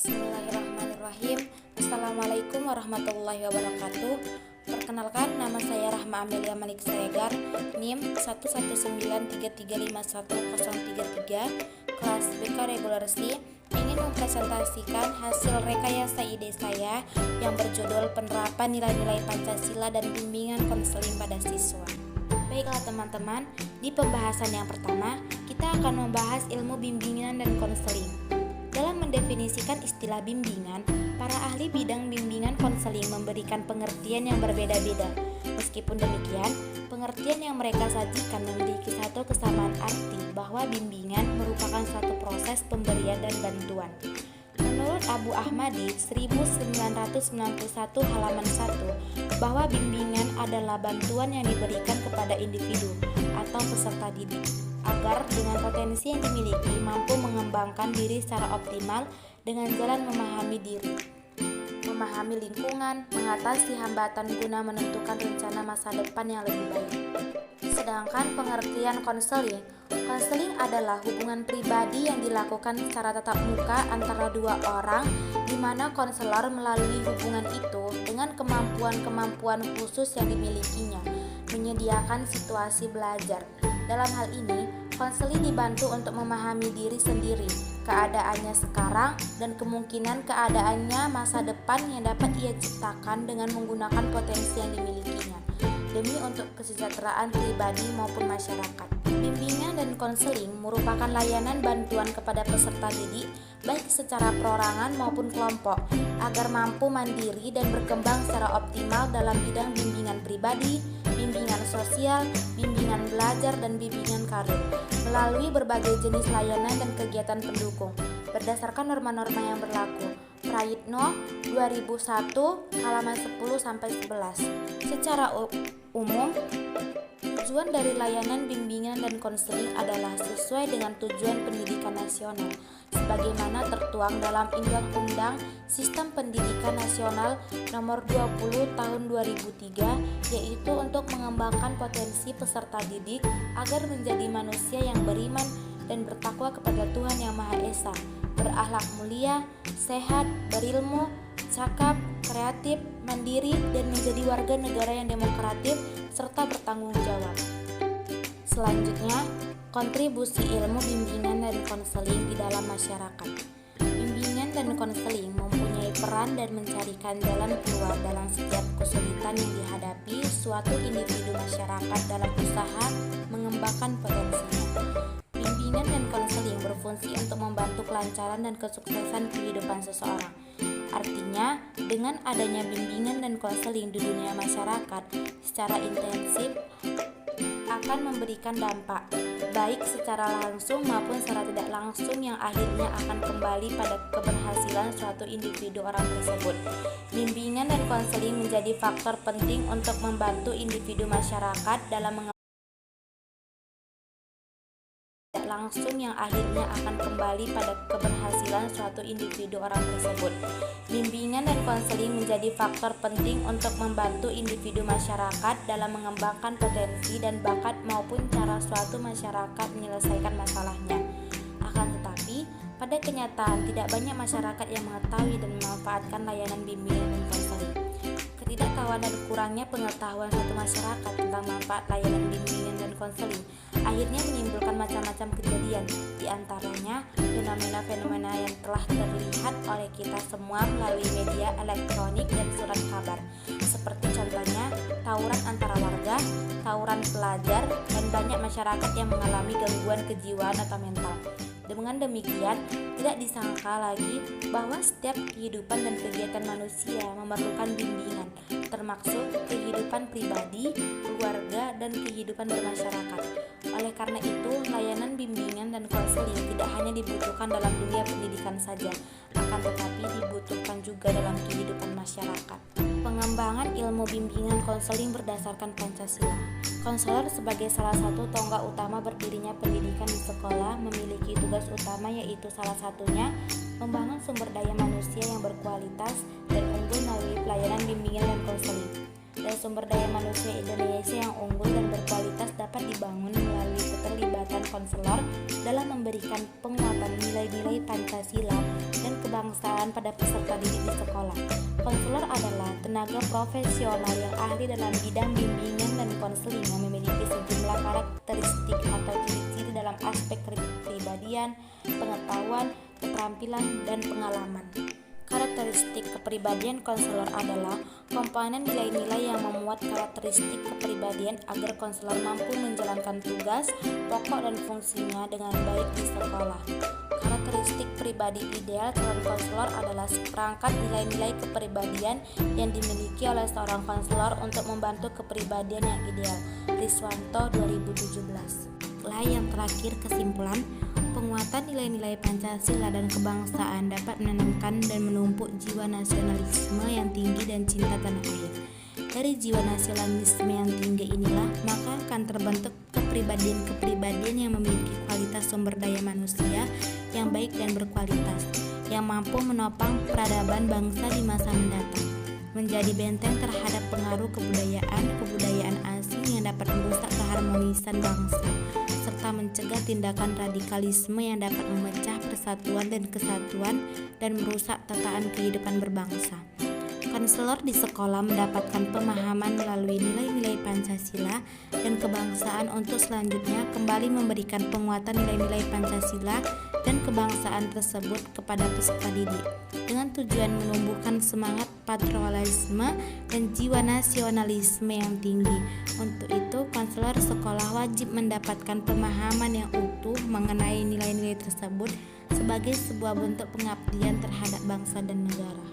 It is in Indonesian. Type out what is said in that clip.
Bismillahirrahmanirrahim. Assalamualaikum warahmatullahi wabarakatuh. Perkenalkan, nama saya Rahma Amelia Malik Siregar, NIM 11933510033, kelas BK Regularsi, ingin mempresentasikan hasil rekayasa ide saya yang berjudul penerapan nilai-nilai Pancasila dan bimbingan konseling pada siswa. Baiklah teman-teman, di pembahasan yang pertama, kita akan membahas ilmu bimbingan dan konseling. Dalam mendefinisikan istilah bimbingan, para ahli bidang bimbingan konseling memberikan pengertian yang berbeda-beda. Meskipun demikian, pengertian yang mereka sajikan memiliki satu kesamaan arti bahwa bimbingan merupakan suatu proses pemberian dan bantuan. Menurut Abu Ahmadi 1991 halaman 1, bahwa bimbingan adalah bantuan yang diberikan kepada individu atau peserta didik agar dengan potensi yang dimiliki mampu mengembangkan diri secara optimal dengan jalan memahami diri, memahami lingkungan, mengatasi hambatan guna menentukan rencana masa depan yang lebih baik. Sedangkan pengertian konseling adalah hubungan pribadi yang dilakukan secara tatap muka antara dua orang, di mana konselor melalui hubungan itu dengan kemampuan-kemampuan khusus yang dimilikinya, menyediakan situasi belajar. Dalam hal ini, konseling dibantu untuk memahami diri sendiri, keadaannya sekarang, dan kemungkinan keadaannya masa depan yang dapat ia ciptakan dengan menggunakan potensi yang dimilikinya, demi untuk kesejahteraan pribadi maupun masyarakat. Bimbingan dan konseling merupakan layanan bantuan kepada peserta didik, baik secara perorangan maupun kelompok, agar mampu mandiri dan berkembang secara optimal dalam bidang bimbingan pribadi, bimbingan sosial, bimbingan belajar, dan bimbingan karir, melalui berbagai jenis layanan dan kegiatan pendukung, berdasarkan norma-norma yang berlaku. Prayitno 2001 halaman 10-11. Secara umum, tujuan dari layanan bimbingan dan konseling adalah sesuai dengan tujuan pendidikan nasional sebagaimana tertuang dalam Undang-Undang Sistem Pendidikan Nasional Nomor 20 Tahun 2003, yaitu untuk mengembangkan potensi peserta didik agar menjadi manusia yang beriman dan bertakwa kepada Tuhan Yang Maha Esa, berakhlak mulia, sehat, berilmu, cakap, kreatif, mandiri, dan menjadi warga negara yang demokratis serta bertanggung jawab. Selanjutnya, kontribusi ilmu bimbingan dan konseling di dalam masyarakat. Bimbingan dan konseling mempunyai peran dan mencarikan jalan keluar dalam setiap kesulitan yang dihadapi suatu individu masyarakat dalam usaha mengembangkan potensinya. Bimbingan dan konseling berfungsi untuk membantu kelancaran dan kesuksesan kehidupan seseorang. Artinya, dengan adanya bimbingan dan konseling di dunia masyarakat secara intensif akan memberikan dampak, baik secara langsung maupun secara tidak langsung, yang akhirnya akan kembali pada keberhasilan suatu individu orang tersebut. Bimbingan dan konseling menjadi faktor penting untuk membantu individu masyarakat dalam langsung, yang akhirnya akan kembali pada keberhasilan suatu individu orang tersebut. Bimbingan dan konseling menjadi faktor penting untuk membantu individu masyarakat dalam mengembangkan potensi dan bakat maupun cara suatu masyarakat menyelesaikan masalahnya. Akan tetapi, pada kenyataan tidak banyak masyarakat yang mengetahui dan memanfaatkan layanan bimbingan dan konseling. Ketidaktahuan dan kurangnya pengetahuan suatu masyarakat tentang manfaat layanan bimbingan dan konseling akhirnya menimbulkan macam-macam kejadian, diantaranya fenomena-fenomena yang telah terlihat oleh kita semua melalui media elektronik dan surat kabar, seperti contohnya tawuran antara warga, tawuran pelajar, dan banyak masyarakat yang mengalami gangguan kejiwaan atau mental. Dengan demikian, tidak disangka lagi bahwa setiap kehidupan dan kegiatan manusia memerlukan bimbingan, termasuk kehidupan pribadi, keluarga, dan kehidupan bermasyarakat. Oleh karena itu, layanan bimbingan dan konseling tidak hanya dibutuhkan dalam dunia pendidikan saja, akan tetapi dibutuhkan juga dalam kehidupan masyarakat. Pengembangan ilmu bimbingan konseling berdasarkan Pancasila. Konselor sebagai salah satu tonggak utama berdirinya pendidikan di sekolah memiliki tugas utama, yaitu salah satunya membangun sumber daya manusia yang berkualitas dan unggul melalui pelayanan bimbingan dan konseling. agar sumber daya manusia Indonesia yang unggul dan berkualitas dapat dibangun melalui keterlibatan konselor dalam memberikan penguatan nilai-nilai Pancasila dan kebangsaan pada peserta didik di sekolah. Konselor adalah tenaga profesional yang ahli dalam bidang bimbingan dan konseling yang memiliki sejumlah karakteristik atau ciri-ciri dalam aspek kepribadian, pengetahuan, keterampilan, dan pengalaman. Karakteristik kepribadian konselor adalah komponen nilai-nilai yang memuat karakteristik kepribadian agar konselor mampu menjalankan tugas, pokok dan fungsinya dengan baik di sekolah. Karakteristik pribadi ideal calon konselor adalah seperangkat nilai-nilai kepribadian yang dimiliki oleh seorang konselor untuk membantu kepribadian yang ideal. Riswanto 2017. Yang terakhir, kesimpulan, penguatan nilai-nilai Pancasila dan kebangsaan dapat menanamkan dan menumpuk jiwa nasionalisme yang tinggi dan cinta tanah air. Dari jiwa nasionalisme yang tinggi inilah maka akan terbentuk kepribadian-kepribadian yang memiliki kualitas sumber daya manusia yang baik dan berkualitas, yang mampu menopang peradaban bangsa di masa mendatang, menjadi benteng terhadap pengaruh kebudayaan asing yang dapat merusak keharmonisan bangsa, serta mencegah tindakan radikalisme yang dapat memecah persatuan dan kesatuan dan merusak tataan kehidupan berbangsa. Konselor di sekolah mendapatkan pemahaman melalui nilai-nilai Pancasila dan kebangsaan untuk selanjutnya kembali memberikan penguatan nilai-nilai Pancasila dan kebangsaan tersebut kepada peserta didik dengan tujuan menumbuhkan semangat patriotisme dan jiwa nasionalisme yang tinggi. Untuk itu, konselor sekolah wajib mendapatkan pemahaman yang utuh mengenai nilai-nilai tersebut sebagai sebuah bentuk pengabdian terhadap bangsa dan negara.